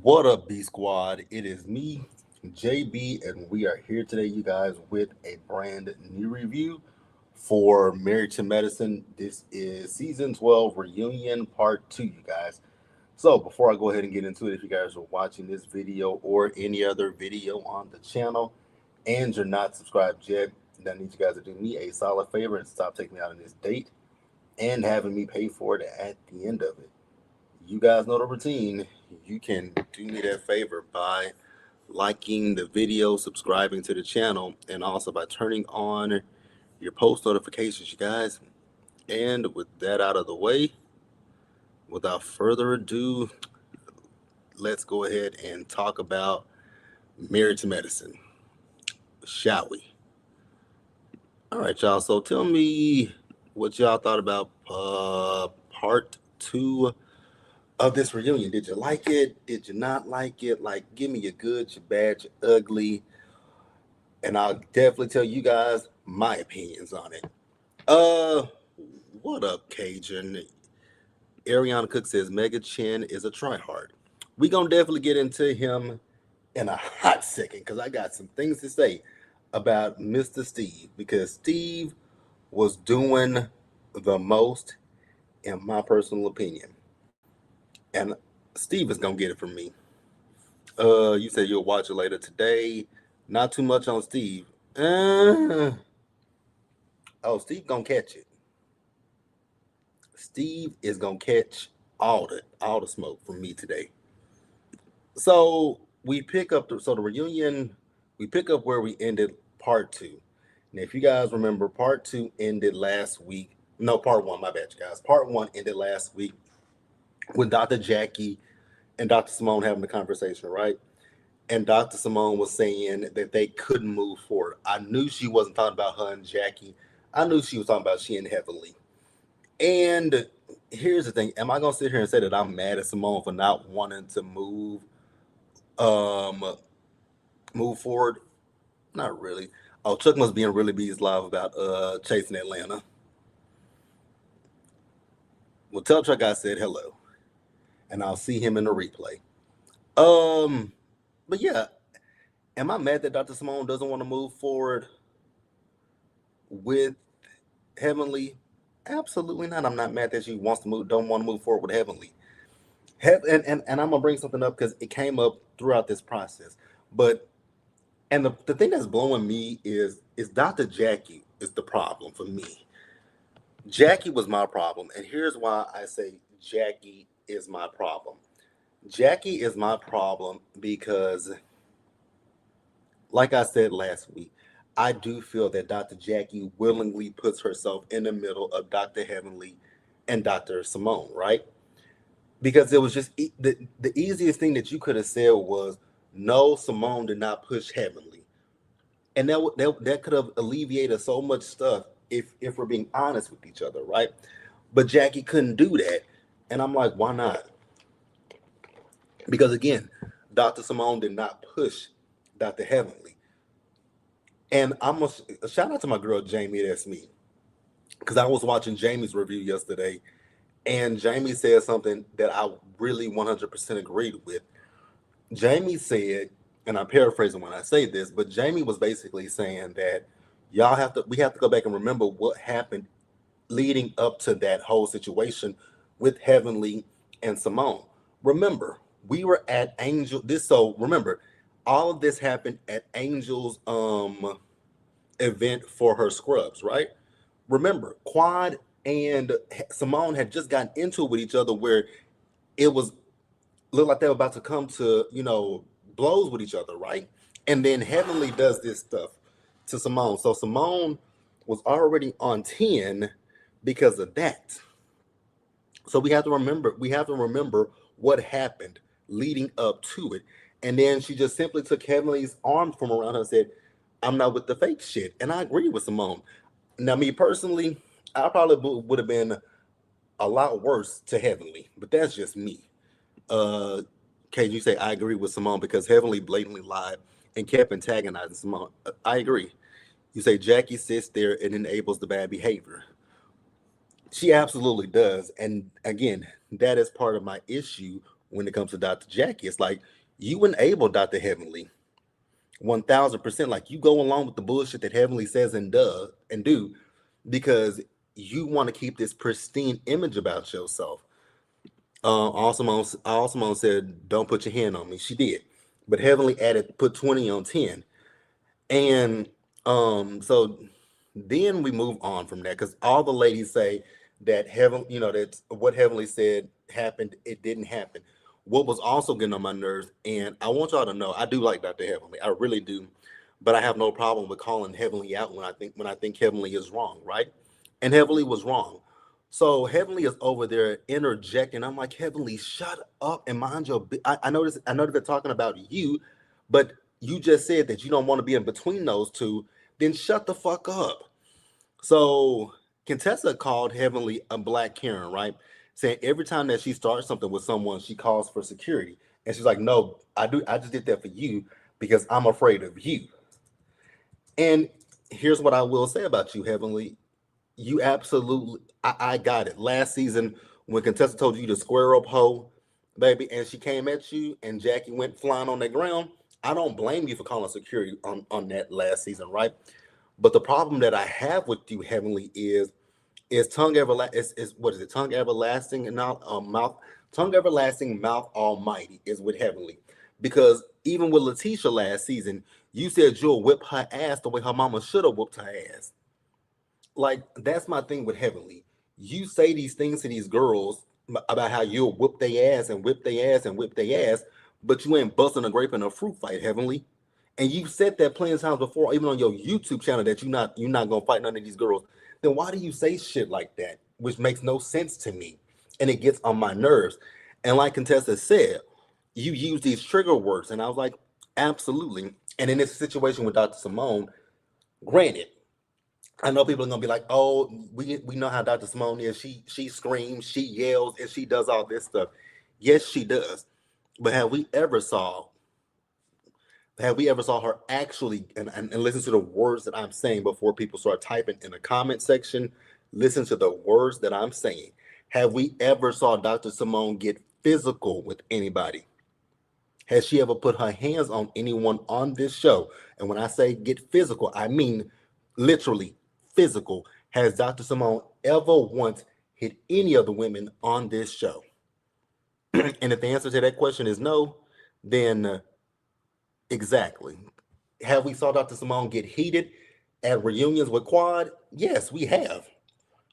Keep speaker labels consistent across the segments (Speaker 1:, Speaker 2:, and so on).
Speaker 1: What up, B Squad? It is me, JB, and we are here today, you guys, with a brand new review for Married to Medicine. This is season 12 reunion part 2, you guys. So, before I go ahead and get into it, if you guys are watching this video or any other video on the channel and you're not subscribed yet, then I need you guys to do me a solid favor and stop taking me out on this date and having me pay for it at the end of it. You guys know the routine. You can do me that favor by liking the video, subscribing to the channel, and also by turning on your post notifications, you guys. And with that out of the way, without further ado, let's go ahead and talk about Married to Medicine, shall we? All right, y'all. So tell me what y'all thought about part 2 of this reunion. Did you like it? Did you not like it? Like, give me your good, your bad, your ugly, and I'll definitely tell you guys my opinions on it. Uh, what up, Cajun? Ariana Cook says Mega Chin is a tryhard. We gonna definitely get into him in a hot second because I got some things to say about Mr. Steve because Steve was doing the most, in my personal opinion, and Steve is gonna get it from me. You said you'll watch it later today. Not too much on Steve. Oh, Steve gonna catch it. Steve is gonna catch all the smoke from me today. So we pick up the reunion. We pick up where we ended part 2. Now, if you guys remember, part 2 ended last week. No, part 1. My bad, you guys. Part 1 ended last week with Dr. Jackie and Dr. Simone having the conversation, right? And Dr. Simone was saying that they couldn't move forward. I knew she wasn't talking about her and Jackie. I knew she was talking about she and Heavenly. And here's the thing: am I gonna sit here and say that I'm mad at Simone for not wanting to um move forward? Not really. Oh, Chuck must be in Really Bees live about chasing Atlanta. Well, tell Chuck I said hello, and I'll see him in the replay. Um, but yeah, am I mad that Dr. Simone doesn't want to move forward with Heavenly? Absolutely not. I'm not mad that she wants to move, don't want to move forward with Heavenly. And I'm gonna bring something up because it came up throughout this process. But and the thing that's blowing me is Dr. Jackie is the problem for me. Jackie was my problem, and here's why I say Jackie is my problem. Jackie is my problem because, like I said last week, I do feel that Dr. Jackie willingly puts herself in the middle of Dr. Heavenly and Dr. Simone, right? Because it was just the easiest thing that you could have said was no, Simone did not push Heavenly, and that could have alleviated so much stuff if we're being honest with each other, right? But Jackie couldn't do that, and I'm like, why not? Because again, Dr. Simone did not push Dr. Heavenly, and I'm a shout out to my girl Jamie. That's me, because I was watching Jamie's review yesterday, and Jamie said something that I really 100% agreed with. Jamie said, and I'm paraphrasing when I say this, but Jamie was basically saying that we have to go back and remember what happened leading up to that whole situation with Heavenly and Simone. Remember, we were at Angel this so remember, all of this happened at Angel's event for her scrubs, right? Remember, Quad and Simone had just gotten into it with each other where it was looked like they were about to come to, blows with each other, right? And then Heavenly does this stuff to Simone. So Simone was already on 10 because of that. So we have to remember what happened leading up to it. And then she just simply took Heavenly's arms from around her and said, I'm not with the fake shit. And I agree with Simone. Now, me personally, I probably would have been a lot worse to Heavenly, but that's just me. uh Can you say I agree with Simone because Heavenly blatantly lied and kept antagonizing Simone? I agree. You say Jackie sits there and enables the bad behavior. She absolutely does. And again, that is part of my issue when it comes to Dr. Jackie. It's like you enable Dr. Heavenly 1000%. Like you go along with the bullshit that Heavenly says and does and do because you want to keep this pristine image about yourself. Alsamone said, "Don't put your hand on me." She did, but Heavenly added, "Put 20 on 10." And so then we move on from that because all the ladies say that heaven, that what Heavenly said happened, it didn't happen. What was also getting on my nerves, and I want y'all to know, I do like Dr. Heavenly, I really do, but I have no problem with calling Heavenly out when I think Heavenly is wrong, right? And Heavenly was wrong. So Heavenly is over there interjecting. I'm like, Heavenly, shut up and mind your. I notice. I know that they're talking about you, but you just said that you don't want to be in between those two. Then shut the fuck up. So Contessa called Heavenly a black Karen, right? Saying every time that she starts something with someone, she calls for security, and she's like, "No, I do. I just did that for you because I'm afraid of you." And here's what I will say about you, Heavenly. You absolutely, I got it. Last season, when Contessa told you to square up, hoe, baby, and she came at you, and Jackie went flying on the ground. I don't blame you for calling security on that last season, right? But the problem that I have with you, Heavenly, is tongue everlasting. Is what is it? Tongue everlasting and mouth. Tongue everlasting, mouth almighty is with Heavenly, because even with Letitia last season, you said you'll whip her ass the way her mama should have whooped her ass. Like that's my thing with Heavenly. You say these things to these girls about how you'll whip their ass and whip their ass and whip their ass, but you ain't busting a grape in a fruit fight, Heavenly. And you said that plenty of times before, even on your YouTube channel, that you're not gonna fight none of these girls. Then why do you say shit like that, which makes no sense to me, and it gets on my nerves. And like Contessa said, you use these trigger words, and I was like, absolutely. And in this situation with Dr. Simone, granted, I know people are gonna be like, "Oh, we know how Dr. Simone is. She screams, she yells, and she does all this stuff." Yes, she does. But have we ever saw her actually and listen to the words that I'm saying before people start typing in the comment section? Listen to the words that I'm saying. Have we ever saw Dr. Simone get physical with anybody? Has she ever put her hands on anyone on this show? And when I say get physical, I mean literally physical. Has Dr. Simone ever once hit any of the women on this show? And if the answer to that question is no, then exactly. Have we saw Dr. Simone get heated at reunions with Quad? Yes, we have.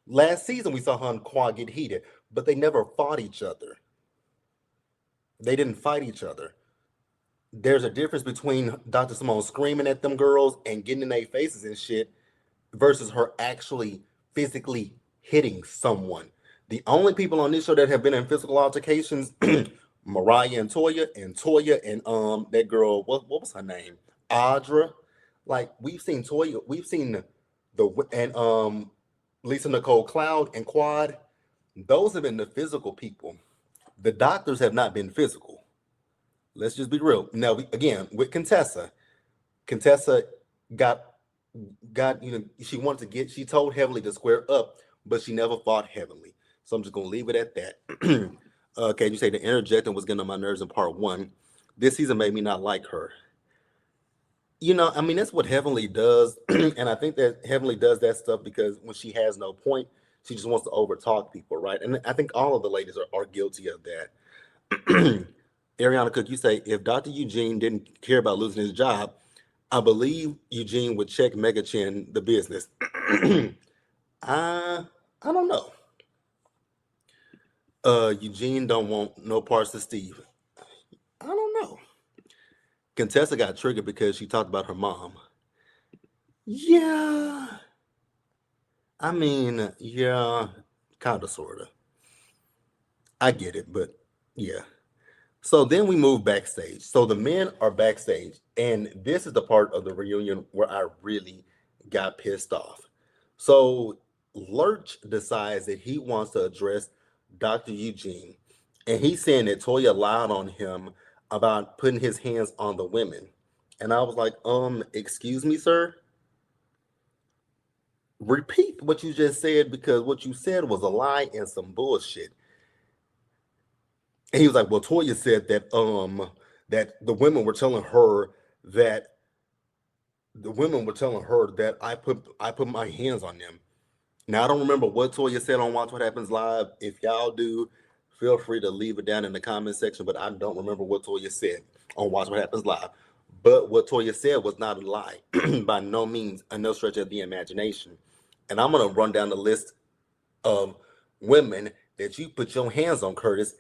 Speaker 1: Last season we saw her and Quad get heated, but they never fought each other. They didn't fight each other. There's a difference between Dr. Simone screaming at them girls and getting in their faces and shit versus her actually physically hitting someone. The only people on this show that have been in physical altercations, Mariah and Toya and that girl, what was her name? Audra. Like we've seen Toya, we've seen the and Lisa Nicole Cloud and Quad. Those have been the physical people. The doctors have not been physical. Let's just be real. Now, again, with Contessa got she wanted to she told Heavenly to square up, but she never fought Heavenly. So I'm just gonna leave it at that. Okay, you say the interjecting was getting on my nerves in part one. This season made me not like her. I mean that's what Heavenly does, and I think that Heavenly does that stuff because when she has no point, she just wants to overtalk people, right? And I think all of the ladies are guilty of that. Ariana Cook, you say if Dr. Eugene didn't care about losing his job, I believe Eugene would check Megachin the business. I I don't know. Eugene don't want no parts of Steve. I don't know. Contessa got triggered because she talked about her mom. Yeah, I mean, yeah, kind of, sorta. I get it, but yeah. So then we move backstage. So the men are backstage, and this is the part of the reunion where I really got pissed off. So Lurch decides that he wants to address Dr. Eugene, and he's saying that Toya lied on him about putting his hands on the women. And I was like, excuse me, sir? Repeat what you just said because what you said was a lie and some bullshit. And he was like, well, Toya said that that the women were telling her that I put my hands on them. Now I don't remember what Toya said on Watch What Happens Live. If y'all do, feel free to leave it down in the comment section. But I don't remember what Toya said on Watch What Happens Live. But what Toya said was not a lie, by no means, a no stretch of the imagination. And I'm gonna run down the list of women that you put your hands on, Curtis,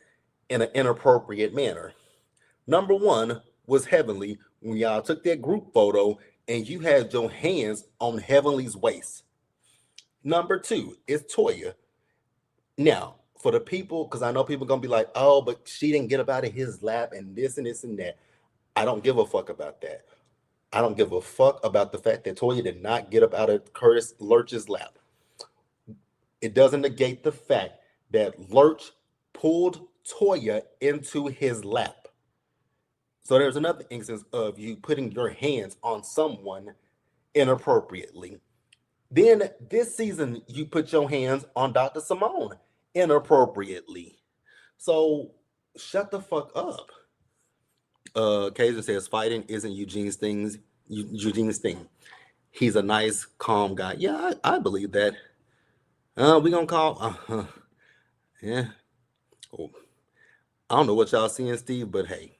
Speaker 1: in an inappropriate manner. Number one was Heavenly when y'all took that group photo and you had your hands on Heavenly's waist. Number two is Toya. Now, for the people, because I know people gonna be like, oh, but she didn't get up out of his lap and this and this and that. I don't give a fuck about that. I don't give a fuck about the fact that Toya did not get up out of Curtis Lurch's lap. It doesn't negate the fact that Lurch pulled Toya into his lap. So there's another instance of you putting your hands on someone inappropriately. Then this season, you put your hands on Dr. Simone inappropriately. So shut the fuck up. Kaiser says fighting isn't Eugene's thing. He's a nice, calm guy. Yeah, I believe that. We gonna call. Yeah. Oh, I don't know what y'all seeing, Steve, but hey.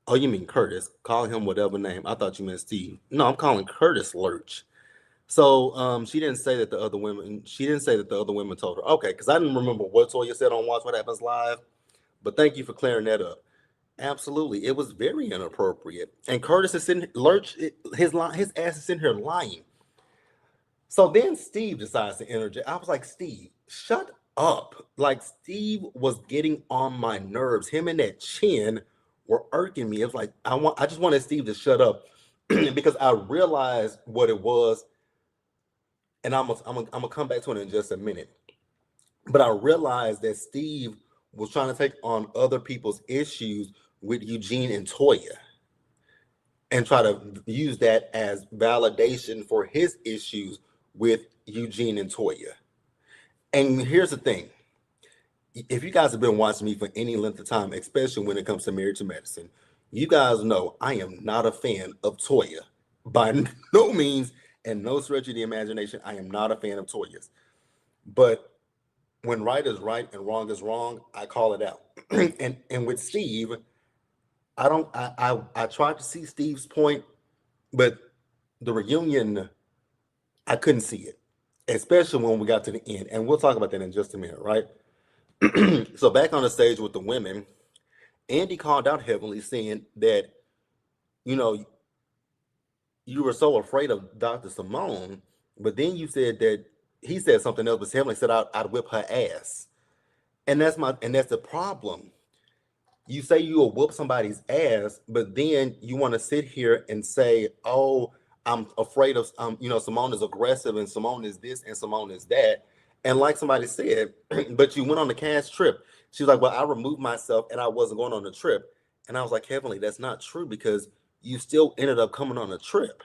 Speaker 1: Oh, you mean Curtis? Call him whatever name. I thought you meant Steve. No, I'm calling Curtis Lurch. So she didn't say that the other women. She didn't say that the other women told her. Okay, because I didn't remember what Toya said on Watch What Happens Live. But thank you for clearing that up. Absolutely, it was very inappropriate. And Curtis is sitting Lurch. His ass is sitting here lying. So then Steve decides to interject. I was like, Steve, shut up. Like, Steve was getting on my nerves. Him and that chin were irking me. It was like, I just wanted Steve to shut up because I realized what it was. And I'm gonna come back to it in just a minute. But I realized that Steve was trying to take on other people's issues with Eugene and Toya and try to use that as validation for his issues with Eugene and Toya. And here's the thing. If you guys have been watching me for any length of time, especially when it comes to Married to Medicine, you guys know I am not a fan of Toya. By no means and no stretch of the imagination, I am not a fan of Toya's. But when right is right and wrong is wrong, I call it out. and with Steve, I tried to see Steve's point, but the reunion, I couldn't see it, especially when we got to the end. And we'll talk about that in just a minute, right? So back on the stage with the women, Andy called out Heavenly, saying that, you know, you were so afraid of Dr. Simone, but then you said that he said something else, but Heavenly said I'd whip her ass. And that's the problem. You say you will whoop somebody's ass, but then you want to sit here and say, "Oh, I'm afraid of Simone is aggressive and Simone is this and Simone is that." And like somebody said, but you went on the cast trip. She was like, "Well, I removed myself and I wasn't going on the trip." And I was like, "Heavenly, that's not true because you still ended up coming on a trip.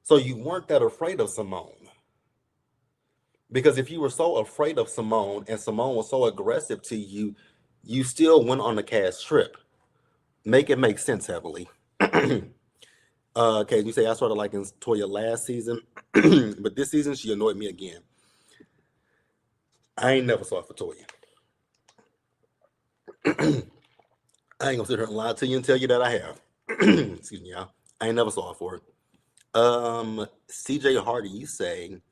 Speaker 1: So you weren't that afraid of Simone. Because if you were so afraid of Simone and Simone was so aggressive to you, you still went on the cast trip. Make it make sense, Heavily." Okay, you say I sort of like in Toya last season, but this season she annoyed me again. I ain't never saw it for Toya. I ain't gonna sit here and lie to you and tell you that I have. Excuse me, y'all. I ain't never saw it for it. CJ Hardy, you saying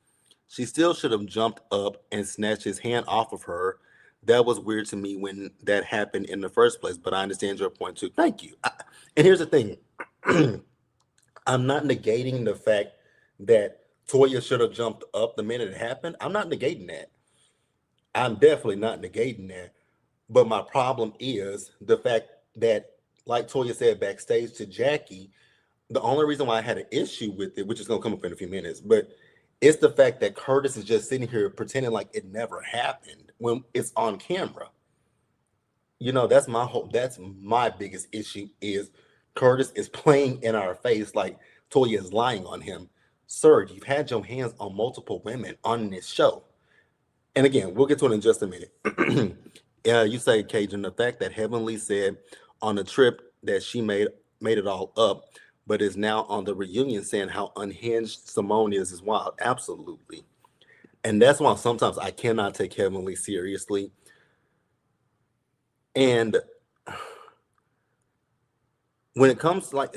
Speaker 1: she still should have jumped up and snatched his hand off of her. That was weird to me when that happened in the first place, but I understand your point too. Thank you. And here's the thing. I'm not negating the fact that Toya should have jumped up the minute it happened. I'm not negating that. I'm definitely not negating that. But my problem is the fact that, like Toya said backstage to Jackie, the only reason why I had an issue with it, which is going to come up in a few minutes, but it's the fact that Curtis is just sitting here pretending like it never happened when it's on camera. That's my biggest issue is Curtis is playing in our face like Toya is lying on him. Sir, you've had your hands on multiple women on this show. And again, we'll get to it in just a minute. You say, Cajun, the fact that Heavenly said on the trip that she made it all up, but is now on the reunion saying how unhinged Simone is wild. Absolutely. And that's why sometimes I cannot take Heavenly seriously. And when it comes to like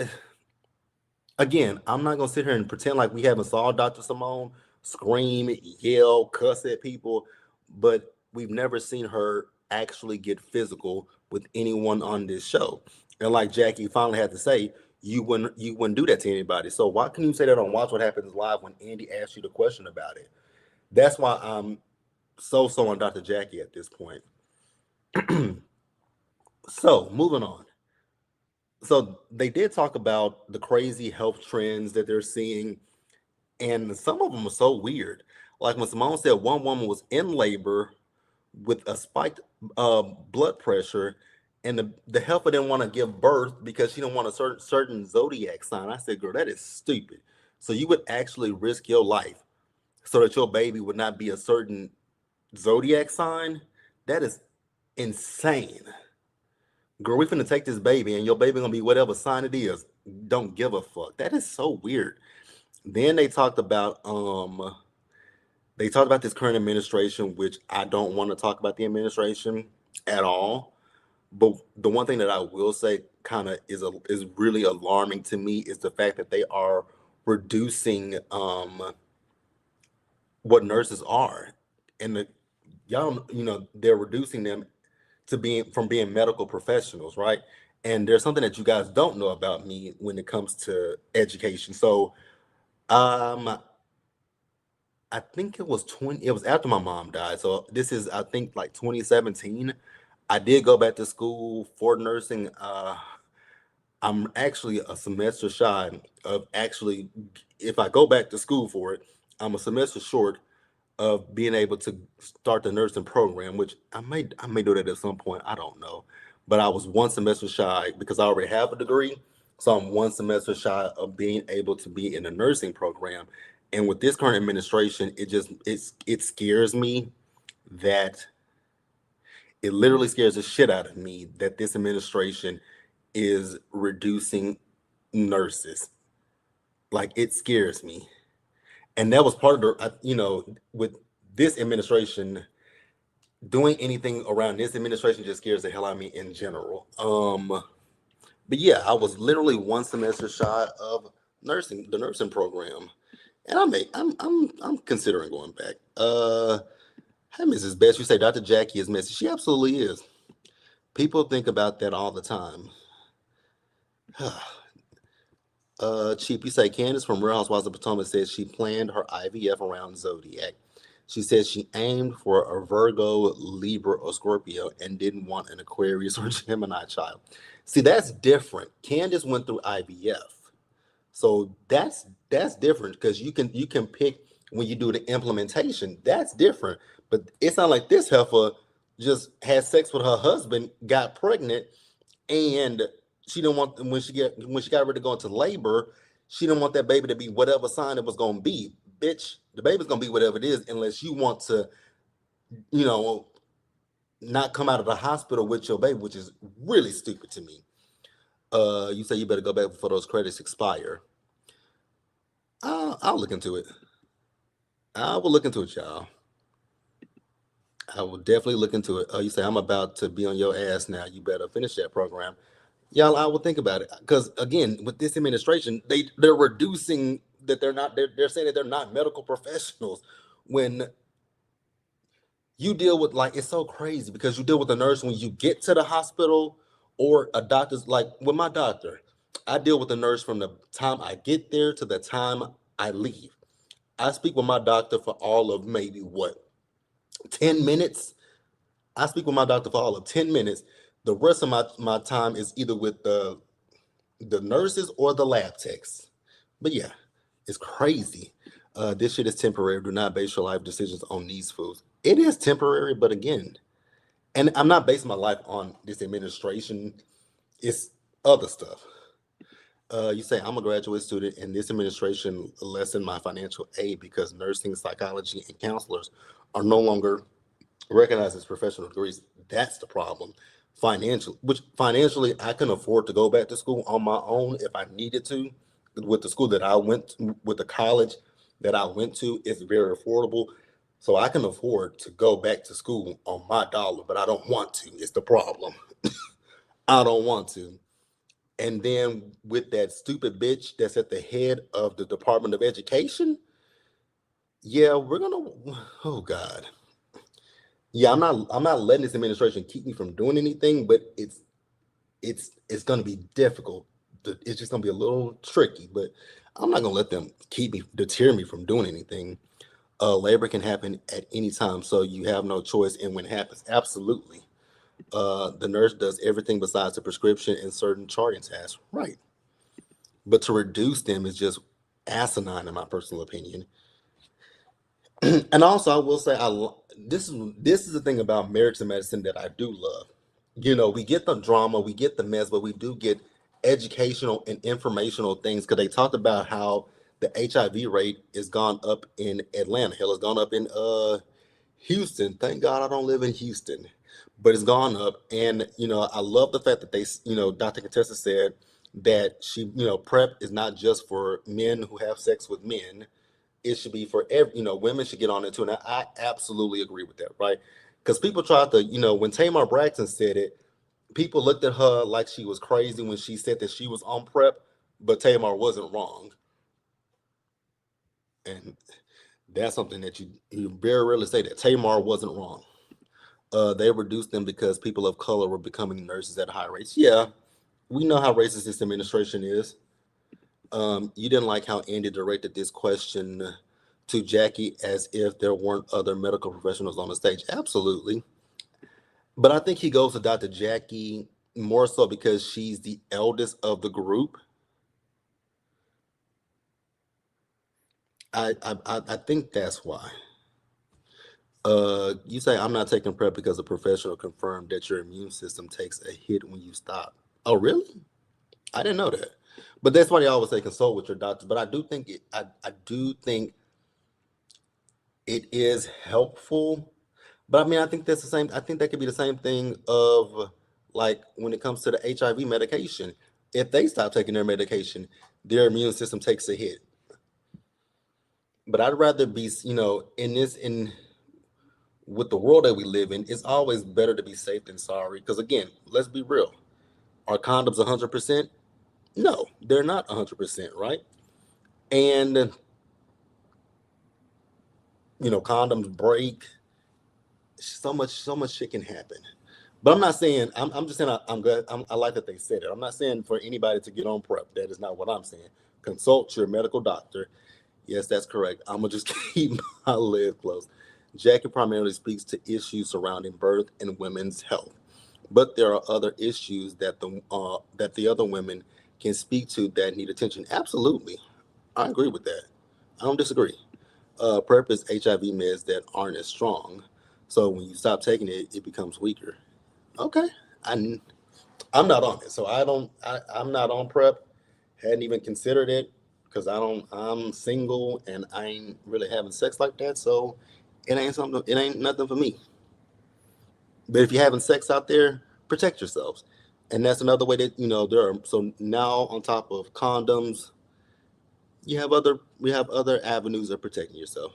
Speaker 1: again, I'm not gonna sit here and pretend like we haven't saw Dr. Simone scream, yell, cuss at people, but we've never seen her actually get physical with anyone on this show. And like Jackie finally had to say, you wouldn't do that to anybody. So why can you say that on Watch What Happens Live when Andy asked you the question about it? That's why I'm so on Dr. Jackie at this point. So moving on. So they did talk about the crazy health trends that they're seeing, and some of them are so weird. Like when Simone said one woman was in labor with a spiked blood pressure, and the helper didn't want to give birth because she didn't want a certain zodiac sign. I said, "Girl, that is stupid." So you would actually risk your life so that your baby would not be a certain zodiac sign? That is insane. Girl, we finna take this baby, and your baby gonna be whatever sign it is. Don't give a fuck. That is so weird. Then they talked about this current administration, which I don't want to talk about the administration at all. But the one thing that I will say kind of is really alarming to me is the fact that they are reducing what nurses are, and y'all they're reducing them to being medical professionals, right? And there's something that you guys don't know about me when it comes to education. So um I think it was after my mom died. So this is I think like 2017. I did go back to school for nursing. I'm actually a semester shy of actually, if I go back to school for it, I'm a semester short of being able to start the nursing program, which I may do that at some point. I don't know, but I was one semester shy because I already have a degree, so I'm one semester shy of being able to be in a nursing program. And with this current administration, it scares me that it literally scares the shit out of me that this administration is reducing nurses. Like it scares me, and that was part of with this administration doing anything around this administration just scares the hell out of me in general. But yeah, I was literally one semester shy of the nursing program, and I'm considering going back. Hi, Mrs. Best. You say Dr. Jackie is messy. She absolutely is. People think about that all the time. Cheap, you say Candace from Real Housewives of Potomac says she planned her IVF around zodiac. She says she aimed for a Virgo, Libra, or Scorpio and didn't want an Aquarius or Gemini child. See, that's different. Candace went through IVF. So that's different because you can pick when you do the implementation. That's different. But it's not like this heifer just had sex with her husband, got pregnant, and she didn't want when she got ready to go into labor, she didn't want that baby to be whatever sign it was gonna be. Bitch, the baby's gonna be whatever it is unless you want to, you know, not come out of the hospital with your baby, which is really stupid to me. You say you better go back before those credits expire. I'll look into it. I will look into it, y'all. I will definitely look into it. You say I'm about to be on your ass now. You better finish that program. Y'all, I will think about it because again, with this administration, they're reducing that they're saying that they're not medical professionals when you deal with like it's so crazy because you deal with a nurse when you get to the hospital or a doctor's like with my doctor. I deal with a nurse from the time I get there to the time I leave. I speak with my doctor for all of maybe what 10 minutes. I speak with my doctor for all of 10 minutes. The rest of my time is either with the nurses or the lab techs. But yeah, it's crazy. This shit is temporary. Do not base your life decisions on these foods. It is temporary, but again, and I'm not basing my life on this administration. It's other stuff. You say I'm a graduate student, and this administration lessened my financial aid because nursing, psychology, and counselors are no longer recognize as professional degrees. That's the problem. Financially, I can afford to go back to school on my own if I needed to. With the school that I went to, with the college that I went to, it's very affordable. So I can afford to go back to school on my dollar, but I don't want to. It's the problem. I don't want to. And then with that stupid bitch that's at the head of the Department of Education, yeah, we're gonna. Oh God, yeah, I'm not letting this administration keep me from doing anything, but it's going to be difficult. It's just going to be a little tricky, but I'm not going to let them deter me from doing anything. Labor can happen at any time, so you have no choice. And when it happens, absolutely, the nurse does everything besides the prescription and certain charting tasks, right? But to reduce them is just asinine, in my personal opinion. And also, I will say, this is the thing about marriage and medicine that I do love. We get the drama, we get the mess, but we do get educational and informational things because they talked about how the HIV rate is gone up in Atlanta. Hell, it's gone up in Houston. Thank God I don't live in Houston, but it's gone up. And I love the fact that Dr. Contessa said that PrEP is not just for men who have sex with men. It should be for every, women should get on it too. And I absolutely agree with that, right? Because people tried to, when Tamar Braxton said it, people looked at her like she was crazy when she said that she was on PrEP, but Tamar wasn't wrong. And that's something that you very rarely say, that Tamar wasn't wrong. They reduced them because people of color were becoming nurses at high rates. Yeah, we know how racist this administration is. You didn't like how Andy directed this question to Jackie as if there weren't other medical professionals on the stage. Absolutely. But I think he goes to Dr. Jackie more so because she's the eldest of the group. I think that's why. You say I'm not taking PrEP because a professional confirmed that your immune system takes a hit when you stop. Oh, really? I didn't know that. But that's why they always say consult with your doctor. But I do think it is helpful. But I mean, I think that's the same. I think that could be the same thing of, like, when it comes to the HIV medication. If they stop taking their medication, their immune system takes a hit. But I'd rather be, in with the world that we live in, it's always better to be safe than sorry. Because again, let's be real. Are condoms 100%? No, they're not 100%, right? And condoms break. So much shit can happen. But I'm not saying, I'm just saying, I'm glad, I like that they said it. I'm not saying for anybody to get on PrEP. That is not what I'm saying. Consult your medical doctor. Yes, that's correct. I'm gonna just keep my lid closed. Jackie primarily speaks to issues surrounding birth and women's health, but there are other issues that the other women can speak to that need attention. Absolutely, I agree with that. I don't disagree. PrEP is HIV meds that aren't as strong, so when you stop taking it, it becomes weaker. Okay, I I'm not on it, so I'm not on PrEP. Hadn't even considered it because I'm single and I ain't really having sex like that. So it ain't something. It ain't nothing for me. But if you're having sex out there, protect yourselves. And that's another way that there are. So now on top of condoms, we have other avenues of protecting yourself.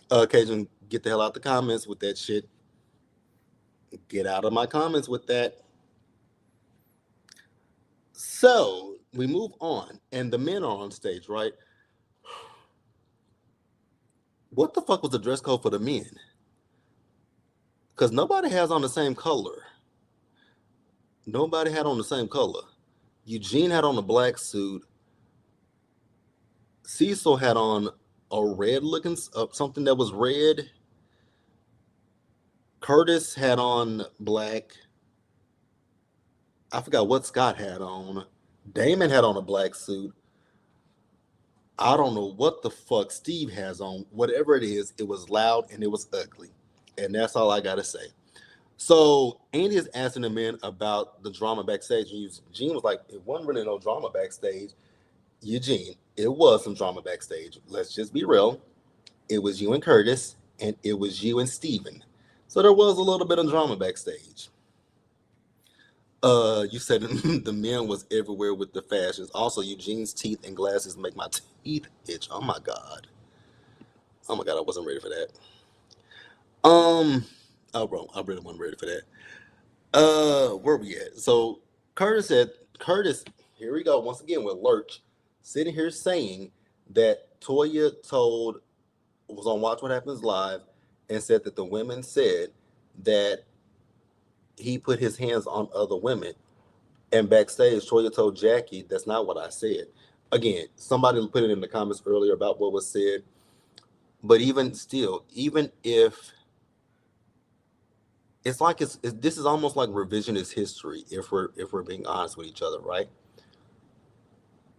Speaker 1: Occasionally, get the hell out the comments with that shit. Get out of my comments with that. So we move on, and the men are on stage, right? What the fuck was the dress code for the men? Because nobody has on the same color. Nobody had on the same color. Eugene had on a black suit. Cecil had on a red looking something that was red. Curtis had on black. I forgot what Scott had on. Damon had on a black suit. I don't know what the fuck Steve has on. Whatever it is, it was loud and it was ugly. And that's all I gotta say. So Andy is asking the men about the drama backstage. And Eugene was like, it wasn't really no drama backstage. Eugene, it was some drama backstage. Let's just be real. It was you and Curtis. and it was you and Steven. So there was a little bit of drama backstage. You said the men was everywhere with the fashions. Also, Eugene's teeth and glasses make my teeth itch. Oh my god. Oh my god, I wasn't ready for that. Um, oh bro, I really wasn't ready for that. Where we at? So Curtis said, Curtis, here we go once again with Lurch, sitting here saying that Toya told was on Watch What Happens Live and said that the women said that he put his hands on other women. And backstage, Toya told Jackie, that's not what I said. Again, somebody put it in the comments earlier about what was said. But even still, even if it's like this is almost like revisionist history if we're being honest with each other, right?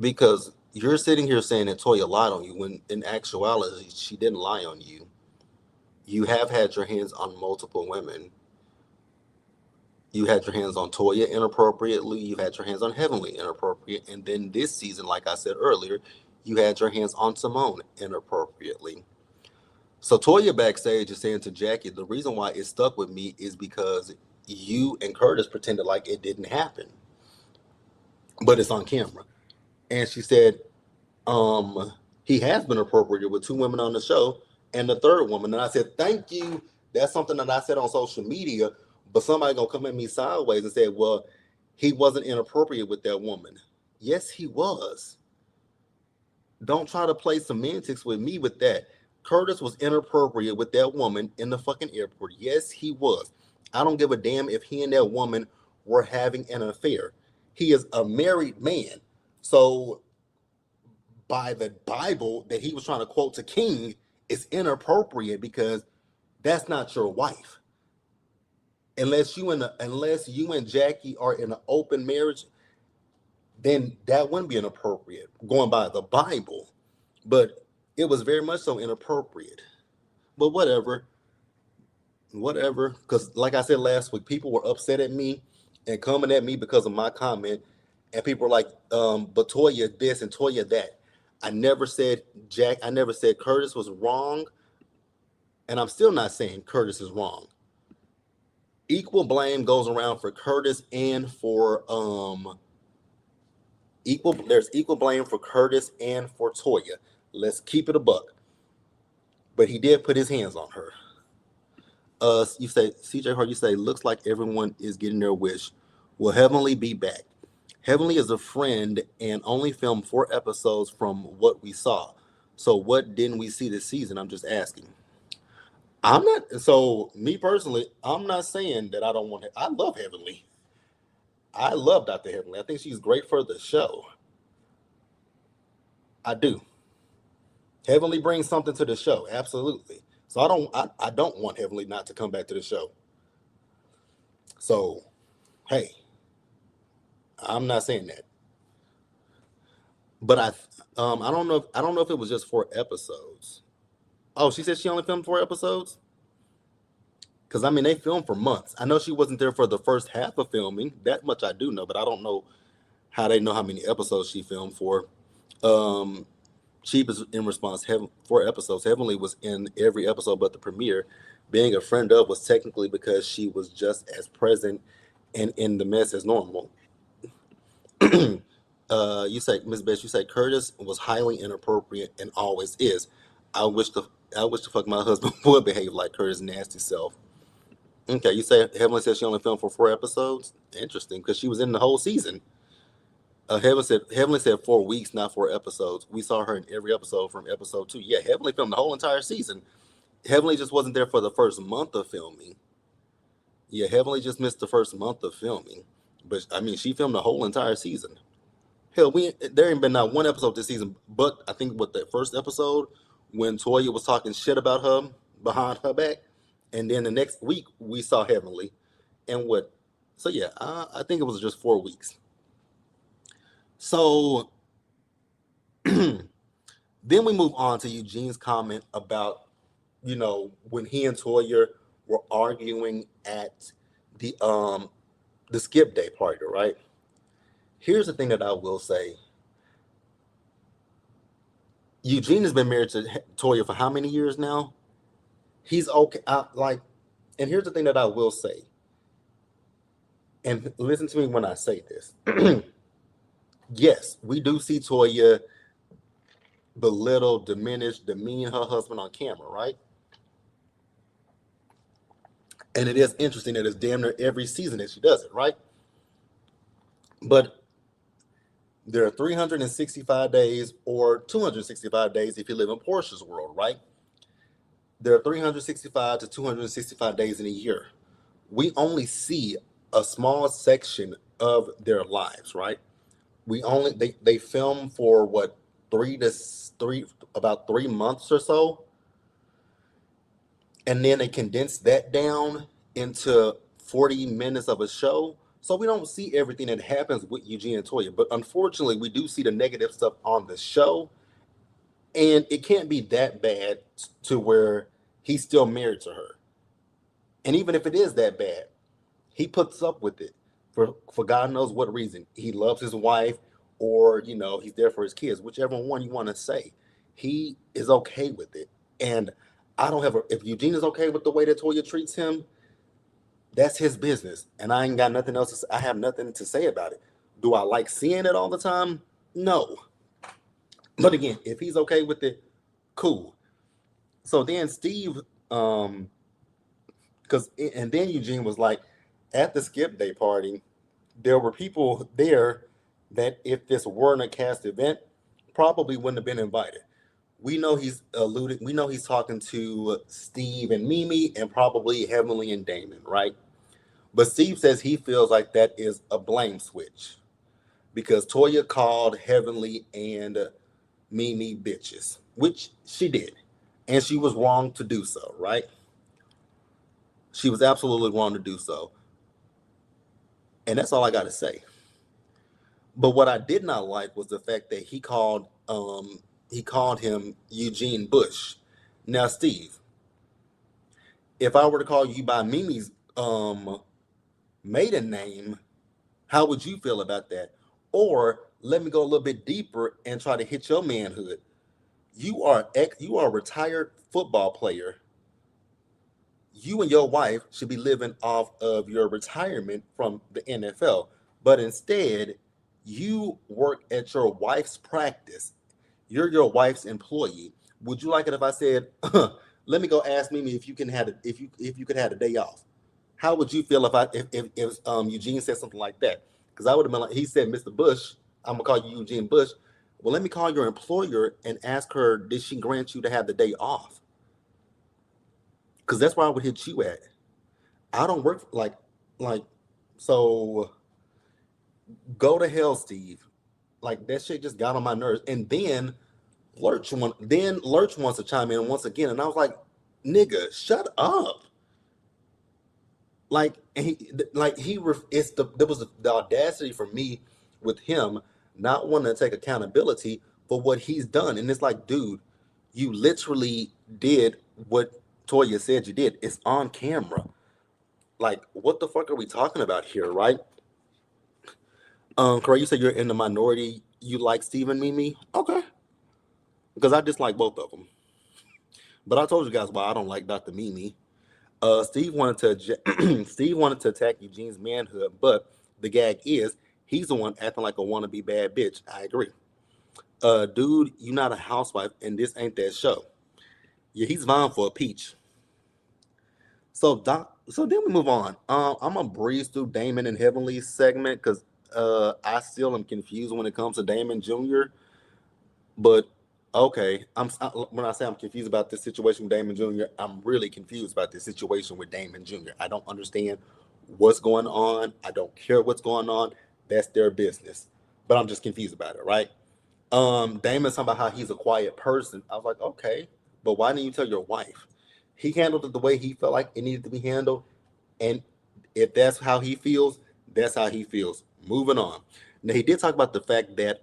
Speaker 1: Because you're sitting here saying that Toya lied on you when in actuality she didn't lie on you. You have had your hands on multiple women. You had your hands on Toya inappropriately. You had your hands on Heavenly inappropriate. And then this season, like I said earlier, you had your hands on Simone inappropriately. So Toya backstage is saying to Jackie, the reason why it stuck with me is because you and Curtis pretended like it didn't happen, but it's on camera. And she said, he has been appropriated with two women on the show and the third woman. And I said, thank you. That's something that I said on social media, but somebody gonna come at me sideways and say, well, he wasn't inappropriate with that woman. Yes, he was. Don't try to play semantics with me with that. Curtis was inappropriate with that woman in the fucking airport. Yes, he was. I don't give a damn if he and that woman were having an affair. He is a married man. So by the Bible that he was trying to quote to King, it's inappropriate because that's not your wife. Unless you and Jackie are in an open marriage, then that wouldn't be inappropriate going by the Bible. But it was very much so inappropriate. But whatever. Because like I said last week, people were upset at me and coming at me because of my comment, and people were like, "But Toya this and Toya that." I never said Jack. I never said Curtis was wrong, and I'm still not saying Curtis is wrong. Equal blame goes around for Curtis and for equal. There's equal blame for Curtis and for Toya. Let's keep it a buck. But he did put his hands on her. You say CJ Hart. You say looks like everyone is getting their wish. Will Heavenly be back? Heavenly is a friend and only filmed 4 episodes from what we saw. So what didn't we see this season? I'm just asking. I'm not. So me personally, I'm not saying that I don't want. I love Heavenly. I love Dr. Heavenly. I think she's great for the show. I do. Heavenly brings something to the show. Absolutely. So I don't want Heavenly not to come back to the show. So hey, I'm not saying that. But I don't know if it was just 4 episodes. Oh, she said she only filmed 4 episodes? Because I mean they filmed for months. I know she wasn't there for the first half of filming. That much I do know, but I don't know how they know how many episodes she filmed for. Um Cheap is in response, 4 episodes. Heavenly was in every episode but the premiere. Being a friend of was technically because she was just as present and in the mess as normal. You say, Miss Bess, you say Curtis was highly inappropriate and always is. I wish the I wish the fuck my husband would behave like Curtis' nasty self. Okay, you say Heavenly said she only filmed for 4 episodes. Interesting, because she was in the whole season. Heavenly said 4 weeks, not 4 episodes. We saw her in every episode from episode 2. Yeah, Heavenly filmed the whole entire season. Heavenly just wasn't there for the first month of filming. Yeah, Heavenly just missed the first month of filming, but I mean, she filmed the whole entire season. Hell, there ain't been not one episode this season, but I think with that first episode when Toya was talking shit about her behind her back, and then the next week we saw Heavenly, and what? So yeah, I think it was just 4 weeks. So then we move on to Eugene's comment about when he and Toya were arguing at the skip day party, right? Here's the thing that I will say. Eugene has been married to Toya for how many years now? He's okay. And here's the thing that I will say, and listen to me when I say this. Yes, we do see Toya belittle, diminish, demean her husband on camera, right? And it is interesting that it's damn near every season that she does it, right? But there are 365 days or 265 days if you live in Portia's world, right? There are 365 to 265 days in a year. We only see a small section of their lives, right? They film for what, three about 3 months or so, and then they condense that down into 40 minutes of a show. So we don't see everything that happens with Eugene and Toya, but unfortunately, we do see the negative stuff on the show, and it can't be that bad to where he's still married to her. And even if it is that bad, he puts up with it for God knows what reason. He loves his wife, or he's there for his kids, whichever one you want to say. He is okay with it, and I don't have a. If Eugene is okay with the way that Toya treats him, that's his business, and I ain't got nothing else. I have nothing to say about it. Do I like seeing it all the time? No, but again, if he's okay with it, cool. So then Steve, because and then Eugene was like, at the skip day party, there were people there that if this weren't a cast event, probably wouldn't have been invited. We know he's talking to Steve and Mimi and probably Heavenly and Damon, right? But Steve says he feels like that is a blame switch because Toya called Heavenly and Mimi bitches, which she did. And she was wrong to do so, right? She was absolutely wrong to do so. And that's all I got to say. But what I did not like was the fact that he called him Eugene Bush. Now, Steve, if I were to call you by Mimi's maiden name, how would you feel about that? Or let me go a little bit deeper and try to hit your manhood. You are a retired football player. You and your wife should be living off of your retirement from the NFL, but instead you work at your wife's practice. You're your wife's employee. Would you like it if I said, "Let me go ask Mimi if you can have if you could have a day off"? How would you feel if Eugene said something like that? Because I would have been like, he said, "Mr. Bush, I'm gonna call you Eugene Bush. Well, let me call your employer and ask her, did she grant you to have the day off? Because that's where I would hit you at. I don't work like so. Go to hell, Steve. Like that shit just got on my nerves. And then Lurch wants to chime in once again, and I was like, "Nigga, shut up!" There was the audacity for me with him not wanting to take accountability for what he's done, and it's like, dude, you literally did what Toya said you did. It's on camera. Like, what the fuck are we talking about here, right? Corey, you said you're in the minority. You like Stephen Mimi, okay? Because I dislike both of them. But I told you guys why I don't like Dr. Mimi. Steve wanted to attack Eugene's manhood, but the gag is he's the one acting like a wannabe bad bitch. I agree. Dude, you're not a housewife, and this ain't that show. Yeah, he's vying for a peach. So then we move on. I'm gonna breeze through Damon and Heavenly's segment because I still am confused when it comes to Damon Jr. But okay, when I say I'm confused about this situation with Damon Jr., I'm really confused about this situation with Damon Jr. I don't understand what's going on. I don't care what's going on. That's their business. But I'm just confused about it, right? Damon's talking about how he's a quiet person. I was like, okay, but why didn't you tell your wife? He handled it the way he felt like it needed to be handled, and if that's how he feels, that's how he feels. Moving on. Now he did talk about the fact that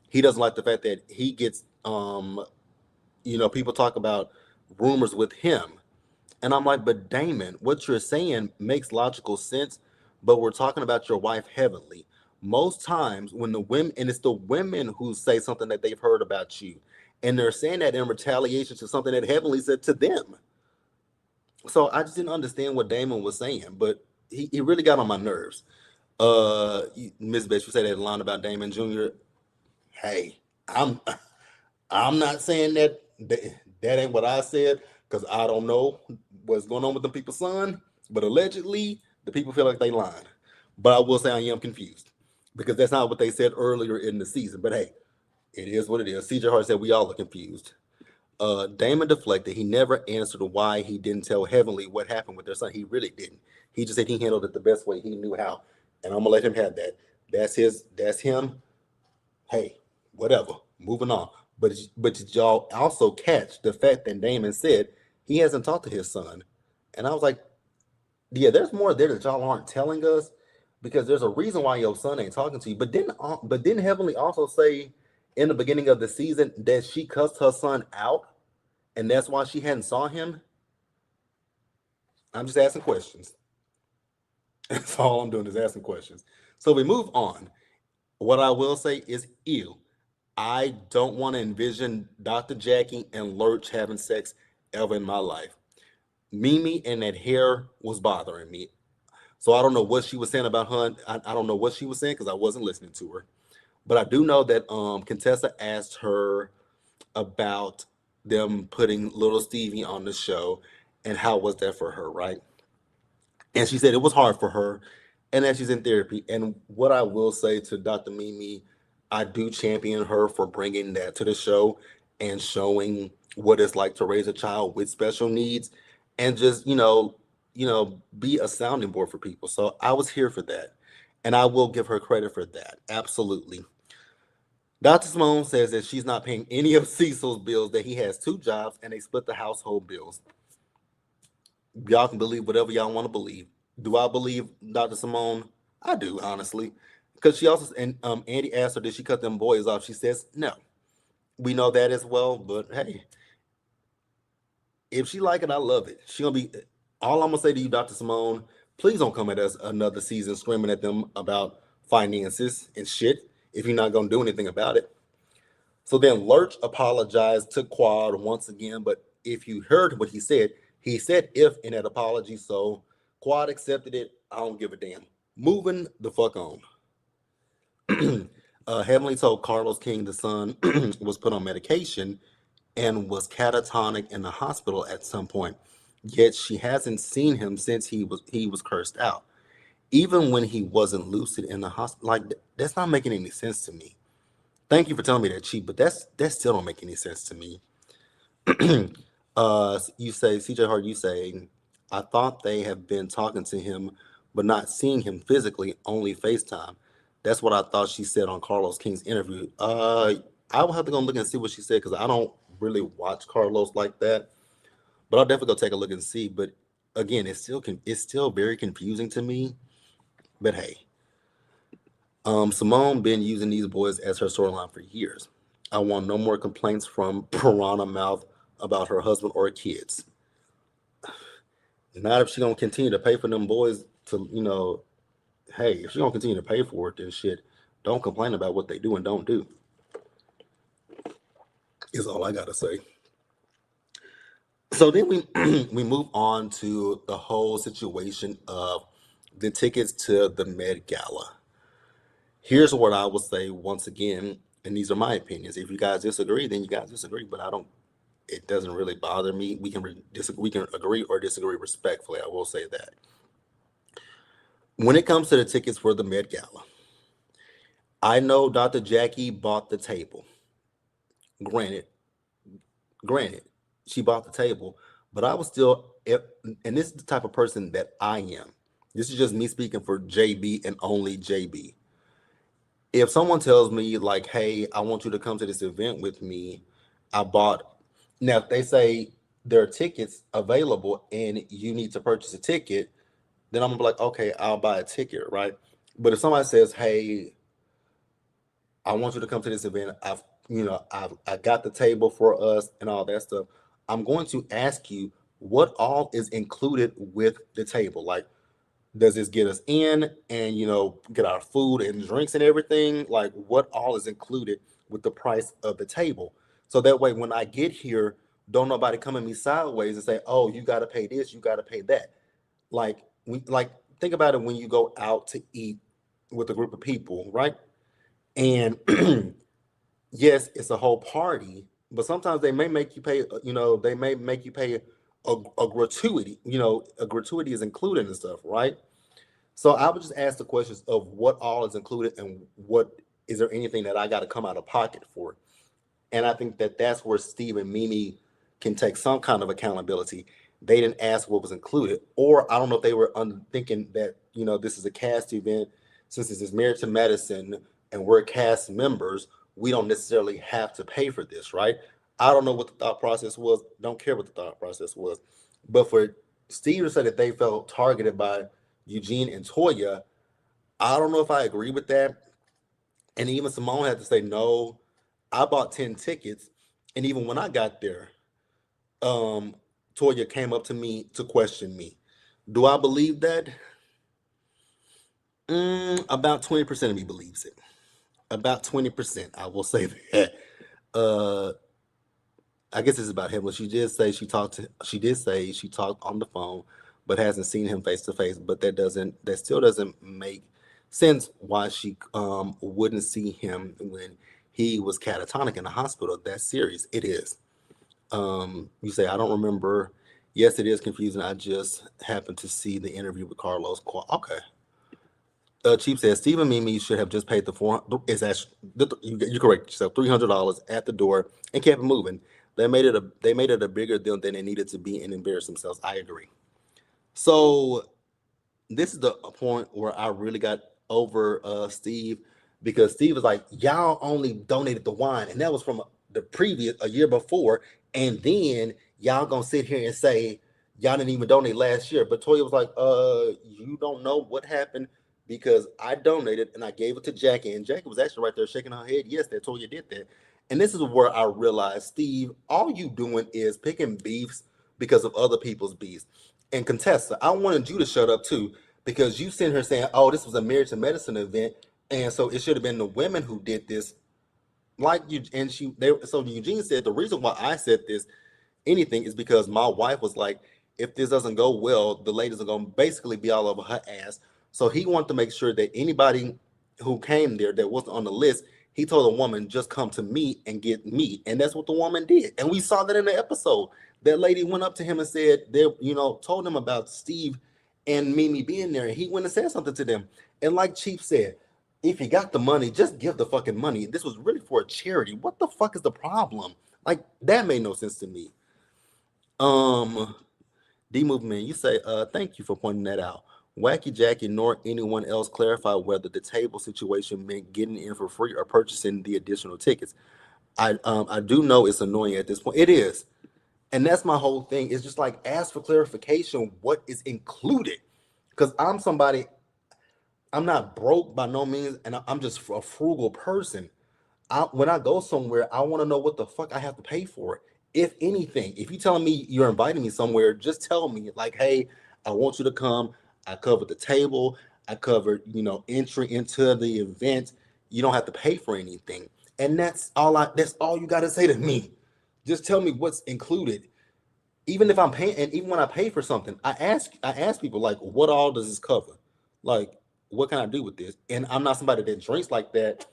Speaker 1: he doesn't like the fact that he gets people talk about rumors with him. And I'm like, but Damon, what you're saying makes logical sense, but we're talking about your wife Heavenly. Most times when the women, and it's the women who say something that they've heard about you, and they're saying that in retaliation to something that Heavenly said to them. So I just didn't understand what Damon was saying, but he really got on my nerves. Miss Betts, you said that line about Damon Jr. Hey, I'm I'm not saying that ain't what I said because I don't know what's going on with the people's son, but allegedly the people feel like they lying. But I will say I am confused because that's not what they said earlier in the season. But hey, it is what it is. CJ Hart said we all are confused. Damon deflected. He never answered why he didn't tell Heavenly what happened with their son. He really didn't. He just said he handled it the best way he knew how, and I'm gonna let him have that. That's his. That's him. Hey, whatever. Moving on. But did y'all also catch the fact that Damon said he hasn't talked to his son? And I was like, yeah, there's more there that y'all aren't telling us because there's a reason why your son ain't talking to you. But didn't Heavenly also say in the beginning of the season that she cussed her son out and that's why she hadn't saw him? I'm just asking questions. That's all I'm doing is asking questions. So we move on. What I will say is ew. I don't want to envision Dr. Jackie and Lurch having sex ever in my life. Mimi and that hair was bothering me. So I don't know what she was saying about her. I don't know what she was saying because I wasn't listening to her. But I do know that Contessa asked her about them putting little Stevie on the show and how was that for her, right? And she said it was hard for her and that she's in therapy. And what I will say to Dr. Mimi, I do champion her for bringing that to the show and showing what it's like to raise a child with special needs and just, be a sounding board for people. So I was here for that. And I will give her credit for that. Absolutely. Dr. Simone says that she's not paying any of Cecil's bills, that he has two jobs and they split the household bills. Y'all can believe whatever y'all want to believe. Do I believe Dr. Simone? I do, honestly. Because she also, and Andy asked her, did she cut them boys off? She says, no. We know that as well, but hey, if she like it, I love it. She gonna be, all I'm gonna say to you, Dr. Simone, please don't come at us another season screaming at them about finances and shit if you're not gonna do anything about it. So then Lurch apologized to Quad once again, but if you heard what he said if in that apology. So Quad accepted it. I don't give a damn. Moving the fuck on. Heavenly told Carlos King the son was put on medication and was catatonic in the hospital at some point. Yet she hasn't seen him since he was cursed out. Even when he wasn't lucid in the hospital, like that's not making any sense to me. Thank you for telling me that, Chief, but that still don't make any sense to me. You say CJ Hart. You say I thought they have been talking to him, but not seeing him physically, only FaceTime. That's what I thought she said on Carlos King's interview. I will have to go look and see what she said because I don't really watch Carlos like that. But I'll definitely go take a look and see. But again, it's still very confusing to me. But hey, Simone been using these boys as her storyline for years. I want no more complaints from Piranha Mouth about her husband or kids. Not if she gonna continue to pay for them boys to, hey, if she gonna continue to pay for it, then shit, don't complain about what they do and don't do. Is all I gotta say. So then we we move on to the whole situation of the tickets to the Met Gala. Here's what I will say once again, and these are my opinions. If you guys disagree, then you guys disagree. But I don't. It doesn't really bother me. We can agree or disagree respectfully. I will say that. When it comes to the tickets for the Met Gala, I know Dr. Jackie bought the table. Granted, granted, she bought the table, but I was still, and this is the type of person that I am. This is just me speaking for JB and only JB. If someone tells me like, "Hey, I want you to come to this event with me," I bought. Now, if they say there are tickets available and you need to purchase a ticket, then I'm gonna be like, "Okay, I'll buy a ticket," right? But if somebody says, "Hey, I want you to come to this event. I got the table for us and all that stuff." I'm going to ask you what all is included with the table. Like, does this get us in and get our food and drinks and everything? Like, what all is included with the price of the table? So that way, when I get here, don't nobody come at me sideways and say, "Oh, you got to pay this, you got to pay that." Like think about it when you go out to eat with a group of people, right? And yes, it's a whole party, but sometimes they may make you pay. They may make you pay a gratuity. A gratuity is included and stuff, right? So I would just ask the questions of what all is included and what is there anything that I got to come out of pocket for. And I think that that's where Steve and Mimi can take some kind of accountability. They didn't ask what was included, or I don't know if they were thinking that this is a cast event. Since this is Married to Medicine and we're cast members, we don't necessarily have to pay for this, right? I don't know what the thought process was. Don't care what the thought process was, but for Steve to say that they felt targeted by Eugene and Toya, I don't know if I agree with that. And even Simone had to say no. I bought 10 tickets, and even when I got there, um, Toya came up to me to question me. Do I believe that? About 20% of me believes it. About 20%, I will say that. Uh, I guess it's about him. But she did say she talked on the phone, but hasn't seen him face to face. But that still doesn't make sense why she wouldn't see him when he was catatonic in the hospital. That's serious. It is. You say I don't remember. Yes, it is confusing. I just happened to see the interview with Carlos. Okay. Chief says Stephen Mimi should have just paid the four. Is that you correct yourself? $300 at the door and kept it moving. They made it a bigger deal than it needed to be and embarrassed themselves. I agree. So this is the point where I really got over Steve, because Steve was like, "Y'all only donated the wine, and that was from the previous a year before, and then y'all gonna sit here and say y'all didn't even donate last year." But Toya was like, you don't know what happened because I donated and I gave it to Jackie, and Jackie was actually right there shaking her head. Yes, that Toya did that, and this is where I realized, Steve, all you doing is picking beefs because of other people's beefs. And Contessa, I wanted you to shut up too, because you sent her saying, "Oh, this was a marriage to medicine event, and so it should have been the women who did this." Like you, and so Eugene said the reason why I said this anything is because my wife was like, if this doesn't go well, the ladies are gonna basically be all over her ass. So he wanted to make sure that anybody who came there that wasn't on the list, he told a woman, just come to me and get me. And that's what the woman did. And we saw that in the episode. That lady went up to him and said, told him about Steve and Mimi being there. And he went and said something to them. And like Chief said, if you got the money, just give the fucking money. This was really for a charity. What the fuck is the problem? Like, that made no sense to me. Um, D Movement, you say, thank you for pointing that out. Wacky Jackie nor anyone else clarified whether the table situation meant getting in for free or purchasing the additional tickets. I do know it's annoying at this point. It is. And that's my whole thing. It's just like ask for clarification what is included. Because I'm not broke by no means, and I'm just a frugal person. When I go somewhere, I want to know what the fuck I have to pay for it. If anything, if you telling me you're inviting me somewhere, just tell me like, hey, I want you to come. I covered the table. I covered, entry into the event. You don't have to pay for anything. And that's all you gotta say to me. Just tell me what's included. Even if I'm paying, and even when I pay for something, I ask people like, what all does this cover? Like, what can I do with this? And I'm not somebody that drinks like that.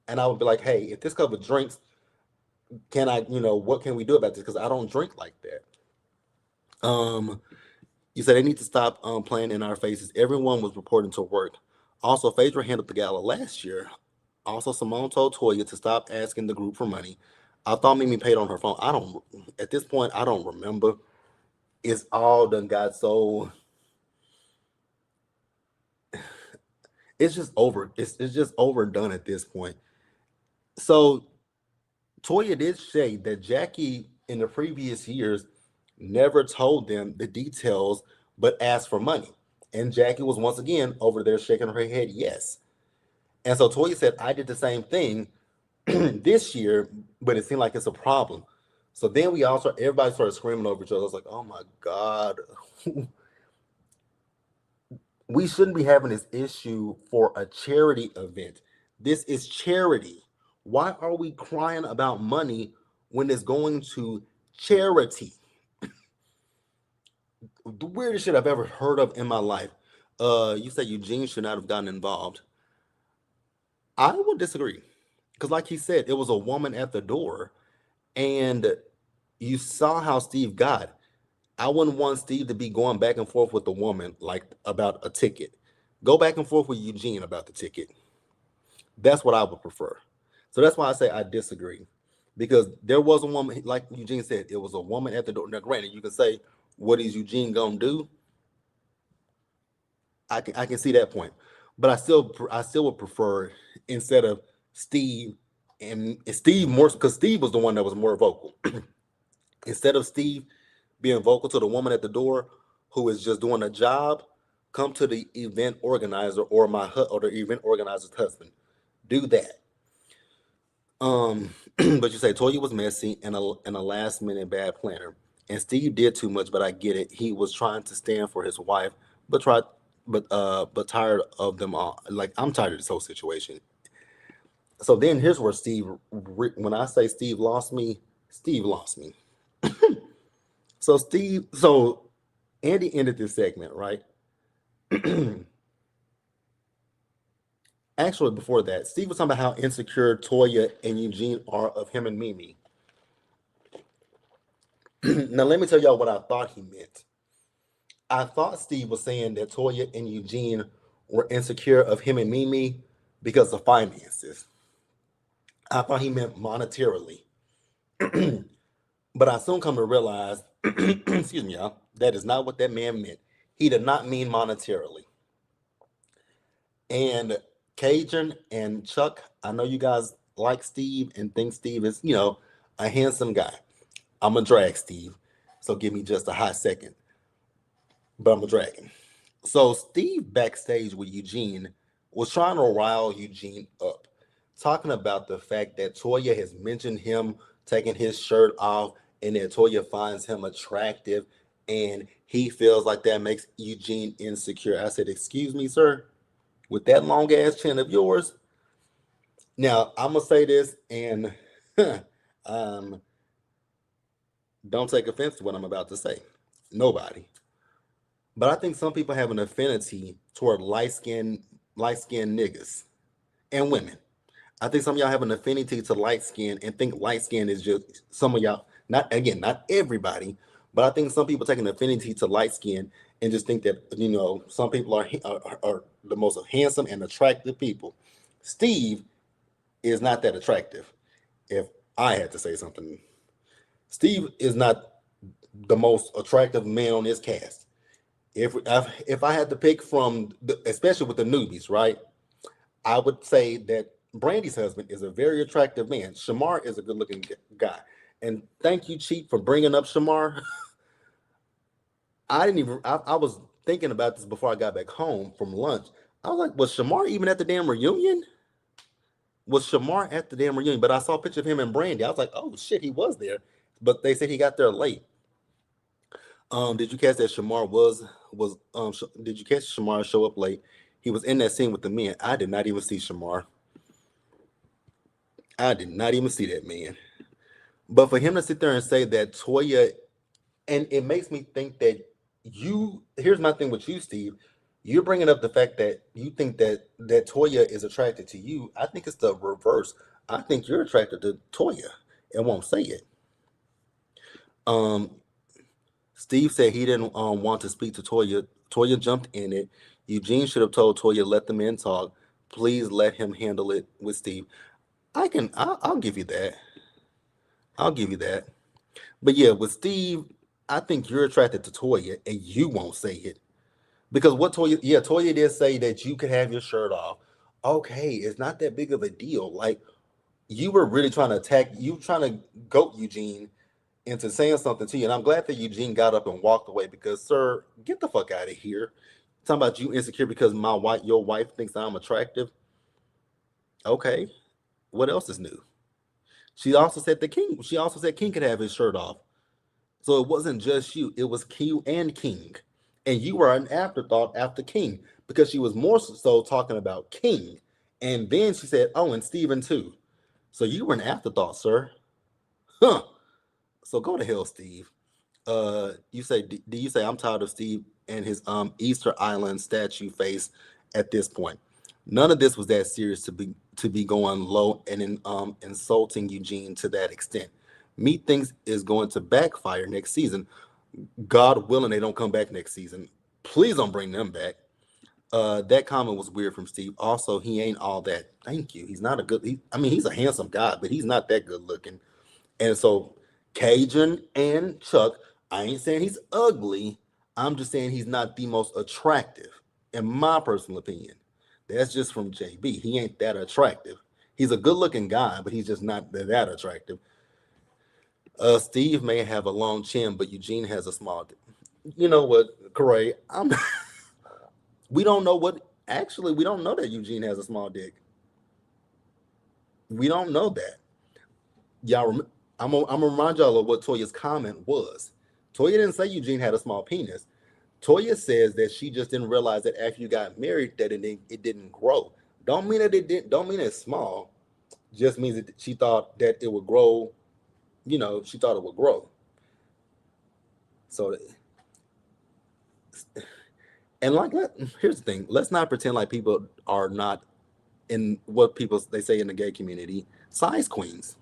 Speaker 1: And I would be like, hey, if this covers drinks, can I, what can we do about this? Because I don't drink like that. You said they need to stop playing in our faces. Everyone was reporting to work. Also, Phaedra handled the gala last year. Also, Simone told Toya to stop asking the group for money. I thought Mimi paid on her phone. I don't. At this point, I don't remember. It's all done got so. It's just over. It's just overdone at this point. So Toya did say that Jackie in the previous years never told them the details, but asked for money. And Jackie was once again over there shaking her head, yes. And so Toya said, I did the same thing this year, but it seemed like it's a problem. So then everybody started screaming over each other. I was like, oh my God, we shouldn't be having this issue for a charity event. This is charity. Why are we crying about money when it's going to Charity. The weirdest shit I've ever heard of in my life. You say Eugene should not have gotten involved. I would disagree. Because, like he said, it was a woman at the door, and you saw how Steve got. I wouldn't want Steve to be going back and forth with the woman like about a ticket. Go back and forth with Eugene about the ticket. That's what I would prefer. So that's why I say I disagree. Because there was a woman, like Eugene said, it was a woman at the door. Now, granted, you can say, what is Eugene gonna do? I can see that point, but I still would prefer instead of Steve and Steve more because Steve was the one that was more vocal. Instead of Steve being vocal to the woman at the door who is just doing a job, come to the event organizer or or the event organizer's husband. Do that. But you say Toya was messy and a last minute bad planner, and Steve did too much. But I get it. He was trying to stand for his wife, but tried, but tired of them all. Like I'm tired of this whole situation. So then here's where when I say Steve lost me, Steve lost me. So Andy ended this segment right. Actually, before that, Steve was talking about how insecure Toya and Eugene are of him and Mimi. Now, let me tell y'all what I thought he meant. I thought Steve was saying that Toya and Eugene were insecure of him and Mimi because of finances. I thought he meant monetarily. But I soon come to realize, excuse me, y'all, that is not what that man meant. He did not mean monetarily. And Cajun and Chuck, I know you guys like Steve and think Steve is, a handsome guy. I'm a drag Steve, so give me just a hot second. But I'm a dragon. So Steve backstage with Eugene was trying to rile Eugene up, talking about the fact that Toya has mentioned him taking his shirt off and that Toya finds him attractive and he feels like that makes Eugene insecure. I said, excuse me, sir, with that long ass chin of yours. Now I'm gonna say this and um, don't take offense to what I'm about to say. Nobody. But I think some people have an affinity toward light skinned niggas and women. I think some of y'all have an affinity to light skin and think light skin is just some of y'all, not again, not everybody, but I think some people take an affinity to light skin and just think that, some people are the most handsome and attractive people. Steve is not that attractive. If I had to say something, Steve is not the most attractive man on this cast. If I had to pick from, especially with the newbies, right? I would say that Brandy's husband is a very attractive man. Shamar is a good looking guy. And thank you, Chief, for bringing up Shamar. I didn't even, I was thinking about this before I got back home from lunch. I was like, was Shamar even at the damn reunion? Was Shamar at the damn reunion? But I saw a picture of him and Brandy. I was like, oh shit, he was there. But they said he got there late. Did you catch that Shamar did you catch Shamar show up late? He was in that scene with the men. I did not even see Shamar. I did not even see that man. But for him to sit there and say that Toya, and it makes me think that here's my thing with you, Steve. You're bringing up the fact that you think that Toya is attracted to you. I think it's the reverse. I think you're attracted to Toya and won't say it. Um, Steve said he didn't want to speak to Toya. Toya jumped in it. Eugene should have told Toya, let the men talk. Please let him handle it with Steve. I'll give you that. I'll give you that. But yeah, with Steve, I think you're attracted to Toya and you won't say it. Because Toya did say that you could have your shirt off. Okay, it's not that big of a deal. Like you were really trying to goat Eugene into saying something to you. And I'm glad that Eugene got up and walked away because, sir, get the fuck out of here. Talking about you insecure because your wife thinks I'm attractive. Okay, what else is new? She also said King could have his shirt off. So it wasn't just you, it was Q and King. And you were an afterthought after King because she was more so talking about King. And then she said, oh, and Steven too. So you were an afterthought, sir. Huh. So go to hell, Steve. You say, do you say I'm tired of Steve and his Easter Island statue face at this point? None of this was that serious to be going low and insulting Eugene to that extent. Me thinks is going to backfire next season. God willing, they don't come back next season. Please don't bring them back. That comment was weird from Steve. Also, he ain't all that. Thank you. He's not a good. I mean, he's a handsome guy, but he's not that good looking. And so, Cajun and Chuck, I ain't saying he's ugly. I'm just saying he's not the most attractive, in my personal opinion. That's just from JB. He ain't that attractive. He's a good looking guy, but he's just not that attractive. Steve may have a long chin, but Eugene has a small. You know what, Corey? We don't know what. Actually, we don't know that Eugene has a small dick. We don't know that. Y'all, I'm gonna remind y'all of what Toya's comment was. Toya didn't say Eugene had a small penis. Toya says that she just didn't realize that after you got married that it didn't grow. Don't mean that it didn't. Don't mean it's small. Just means that she thought that it would grow. She thought it would grow. So, and here's the thing. Let's not pretend like people are not in what people they say in the gay community size queens,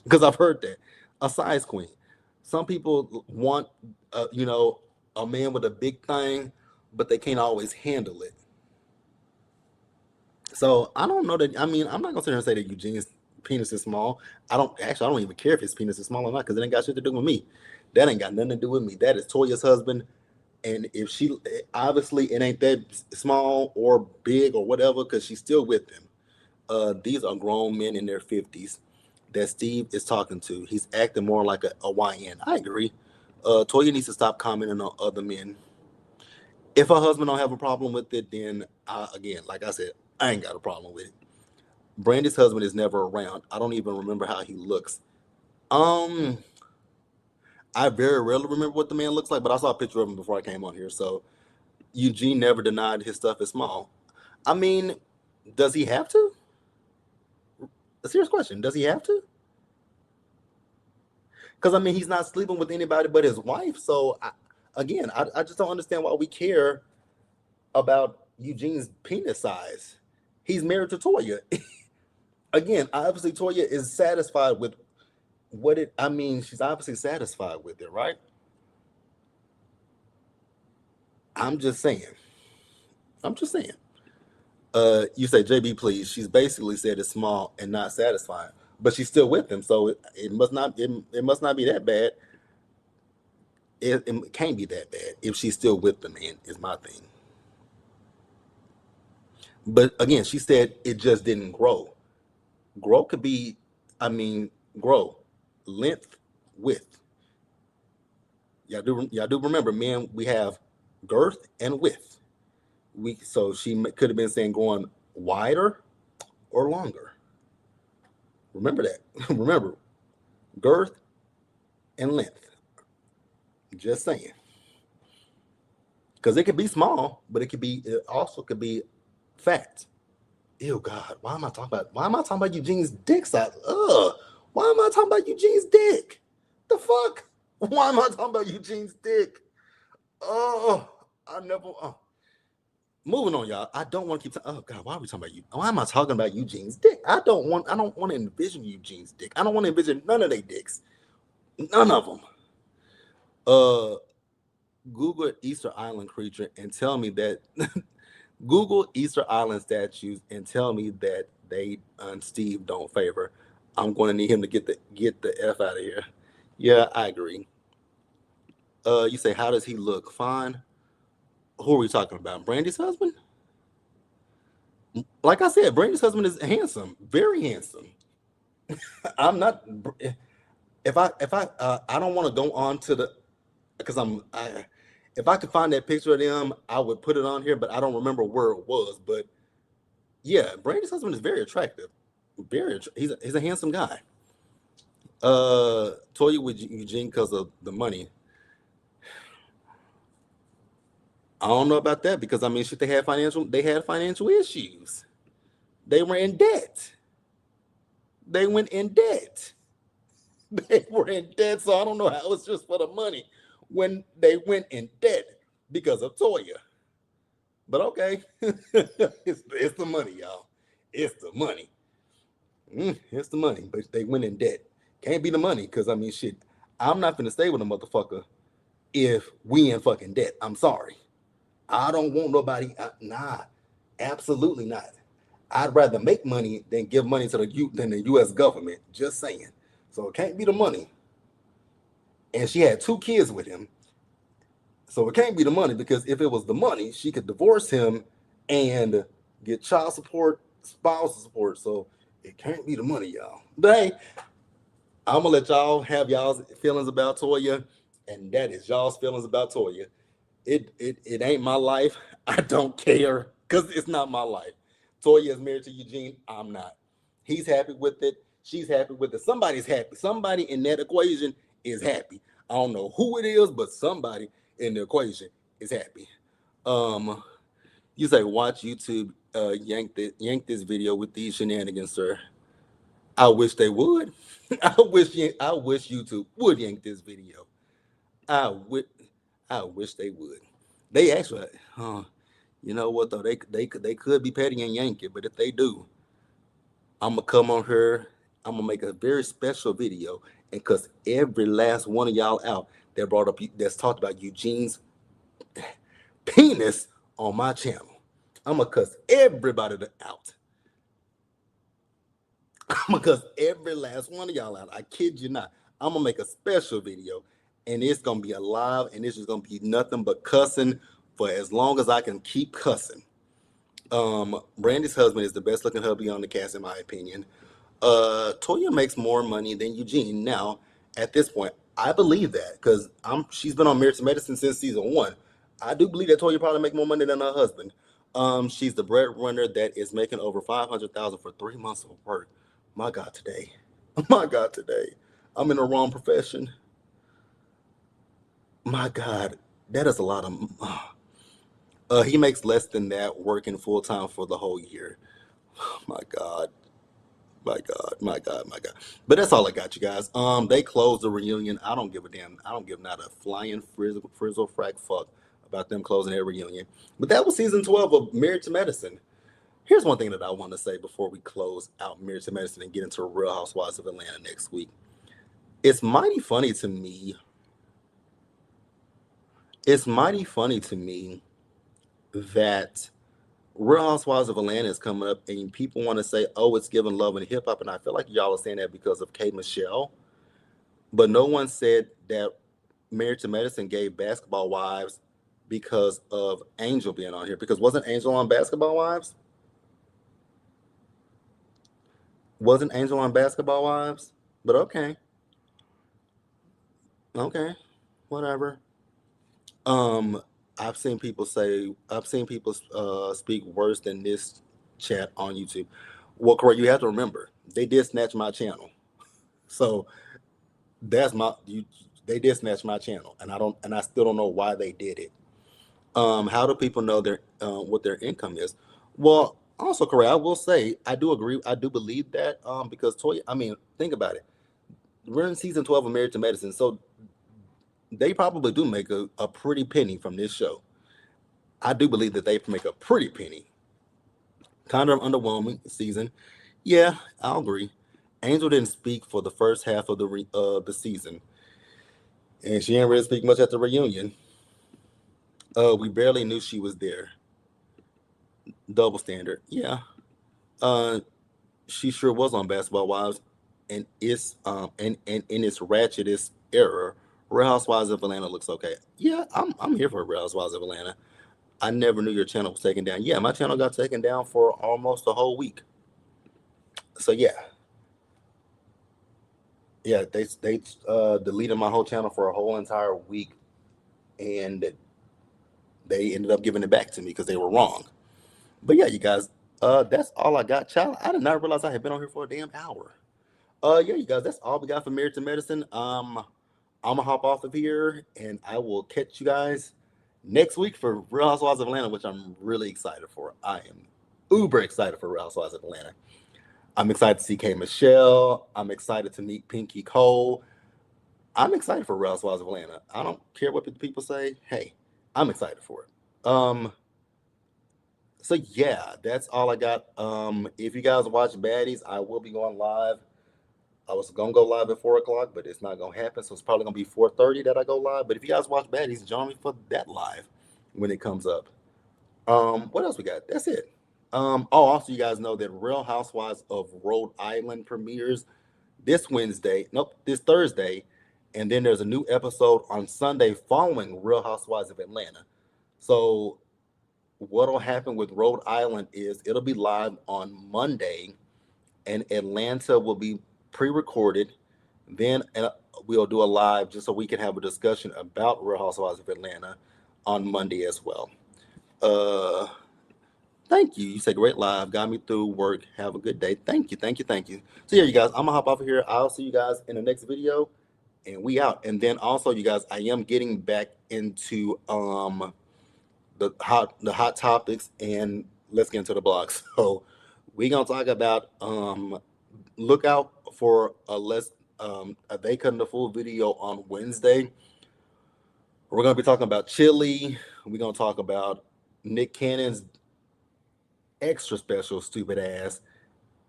Speaker 1: because I've heard that a size queen. Some people want, a man with a big thing, but they can't always handle it. So I don't know that. I mean, I'm not gonna sit here and say that Eugene's penis is small. I don't even care if his penis is small or not because it ain't got shit to do with me. That ain't got nothing to do with me. That is Toya's husband, and if she obviously it ain't that small or big or whatever because she's still with him. These are grown men in their 50s that Steve is talking to. He's acting more like a YN. I agree. Toya needs to stop commenting on other men. If her husband don't have a problem with it, then again, like I said, I ain't got a problem with it. Brandy's husband is never around. I don't even remember how he looks. Um, I very rarely remember what the man looks like, but I saw a picture of him before I came on here. So Eugene never denied his stuff is small. I mean, does he have to? A serious question. Does he have to? Because I mean, he's not sleeping with anybody but his wife. So I just don't understand why we care about Eugene's penis size. He's married to Toya. Again, obviously Toya is satisfied with what it. I mean, she's obviously satisfied with it, right? I'm just saying. I'm just saying. You say JB, please. She's basically said it's small and not satisfying, but she's still with him, so it must not be that bad. It can't be that bad if she's still with the man. Is my thing. But again, she said it just didn't grow. Grow could be, I mean, grow length, width. Y'all do remember, men, we have girth and width. So she could have been saying going wider or longer. Remember that. Remember girth and length. Just saying, because it could be small, but it also could be fat. Ew, God, why am I talking about Eugene's dick size? Ugh, why am I talking about Eugene's dick? The fuck? Why am I talking about Eugene's dick? Oh, I never. Moving on, y'all. I don't want to keep. Oh God, why are we talking about you? Why am I talking about Eugene's dick? I don't want. I don't want to envision Eugene's dick. I don't want to envision none of their dicks. None of them. Uh, Google Easter Island creature and tell me that Google Easter Island statues and tell me that they and Steve don't favor. I'm going to need him to get the f out of here. Yeah, I agree. You say how does he look? Fine. Who are we talking about? Brandy's husband? Like I said, Brandy's husband is handsome, very handsome. I'm not. I don't want to go on to the because if I could find that picture of them, I would put it on here, but I don't remember where it was. But yeah, Brandy's husband is very attractive. He's a handsome guy. Toya with Eugene because of the money. I don't know about that because I mean, shit, they had financial issues. They were in debt. They went in debt. They were in debt, so I don't know how it's just for the money when they went in debt because of Toya. But okay, it's the money, y'all. It's the money. It's the money. But they went in debt. Can't be the money because I mean, shit. I'm not gonna stay with a motherfucker if we in fucking debt. I'm sorry. I don't want nobody. Nah, absolutely not. I'd rather make money than give money to the U.S. government. Just saying. So it can't be the money. And she had 2 kids with him. So it can't be the money because if it was the money, she could divorce him and get child support, spousal support. So it can't be the money, y'all. But hey, I'm gonna let y'all have y'all's feelings about Toya, and that is y'all's feelings about Toya. It ain't my life. I don't care because it's not my life. Toya is married to Eugene. I'm not. He's happy with it. She's happy with it. Somebody's happy. Somebody in that equation is happy. I don't know who it is, but somebody in the equation is happy. Um, you say watch YouTube. Yank this video with these shenanigans, sir. I wish they would. I wish YouTube would yank this video. I would. I wish they would. They actually, you know what though? They could be petty and yank it, but if they do, I'm gonna come on here. I'm gonna make a very special video and cuss every last one of y'all out that brought up that's talked about Eugene's penis on my channel. I'm gonna cuss everybody out. I'm gonna cuss every last one of y'all out. I kid you not. I'm gonna make a special video, and it's gonna be alive, and it's just gonna be nothing but cussing for as long as I can keep cussing. Brandy's husband is the best looking hubby on the cast, in my opinion. Toya makes more money than Eugene. Now, at this point, I believe that because she's been on Married to Medicine since season 1. I do believe that Toya probably make more money than her husband. She's the breadwinner that is making over 500,000 for 3 months of work. My God, today, my God, today, I'm in the wrong profession. My God, that is a lot of. He makes less than that working full time for the whole year. My God, my God, my God, my God. But that's all I got, you guys. They closed the reunion. I don't give a damn. I don't give not a flying frizzle frack fuck about them closing their reunion. But that was season 12 of Married to Medicine. Here's one thing that I want to say before we close out Married to Medicine and get into Real Housewives of Atlanta next week. It's mighty funny to me. It's mighty funny to me that Real Housewives of Atlanta is coming up, and people want to say, "Oh, it's giving love and hip hop," and I feel like y'all are saying that because of K Michelle, but no one said that Married to Medicine gave Basketball Wives because of Angel being on here. Because wasn't Angel on Basketball Wives? Wasn't Angel on Basketball Wives? But okay, okay, whatever. Um, I've seen people speak worse than this chat on YouTube. Well, Corey, you have to remember they did snatch my channel, so that's my you. They did snatch my channel, and I still don't know why they did it. How do people know their what their income is? Well, also, Corey, I will say I do agree. I do believe that because Toya. I mean, think about it. We're in season 12 of Married to Medicine, so they probably do make a pretty penny from this show. I do believe that they make a pretty penny. Kind of underwhelming season. Yeah, I'll agree. Angel didn't speak for the first half of the season, and she didn't really speak much at the reunion. We barely knew she was there. Double standard. Yeah. Uh, she sure was on Basketball Wives, and and in its ratchetest era, Real Housewives of Atlanta looks okay. Yeah, I'm here for Real Housewives of Atlanta. I never knew your channel was taken down. Yeah, my channel got taken down for almost a whole week. So yeah, they deleted my whole channel for a whole entire week, and they ended up giving it back to me because they were wrong. But yeah, you guys, that's all I got, child. I did not realize I had been on here for a damn hour. Yeah, you guys, that's all we got for Married to Medicine. I'm gonna hop off of here, and I will catch you guys next week for Real Housewives of Atlanta, which I'm really excited for. I am uber excited for Real Housewives of Atlanta. I'm excited to see K Michelle. I'm excited to meet Pinky Cole. I'm excited for Real Housewives of Atlanta. I don't care what people say. Hey, I'm excited for it. So yeah, that's all I got. If you guys watch Baddies, I will be going live. I was gonna go live at 4 o'clock, but it's not gonna happen. So it's probably gonna be 4:30 that I go live. But if you guys watch Baddies, join me for that live when it comes up. What else we got? That's it. Also you guys know that Real Housewives of Rhode Island premieres this Wednesday. Nope, this Thursday, and then there's a new episode on Sunday following Real Housewives of Atlanta. So what'll happen with Rhode Island is it'll be live on Monday, and Atlanta will be pre-recorded. Then we'll do a live just so we can have a discussion about Real Housewives of Atlanta on Monday as well. Uh, Thank you. You said great live. Got me through work. Have a good day. Thank you. Thank you. Thank you. So yeah, you guys, I'm gonna hop off of here. I'll see you guys in the next video, and we out. And then also, you guys, I am getting back into the hot topics, and let's get into the blogs. So we're gonna talk about look out for a they cutting the full video on Wednesday. We're gonna be talking about Chili. We're gonna talk about Nick Cannon's extra special stupid ass,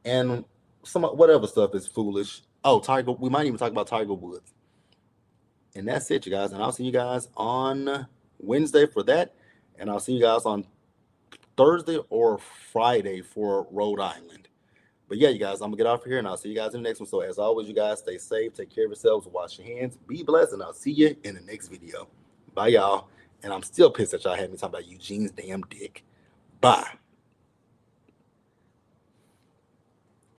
Speaker 1: and some whatever stuff is foolish. Oh, Tiger. We might even talk about Tiger Woods. And that's it, you guys. And I'll see you guys on Wednesday for that. And I'll see you guys on Thursday or Friday for Rhode Island. But yeah, you guys, I'm gonna get off here and I'll see you guys in the next one. So as always, you guys stay safe, take care of yourselves, wash your hands, be blessed, and I'll see you in the next video. Bye, y'all. And I'm still pissed that y'all had me talking about Eugene's damn dick. Bye.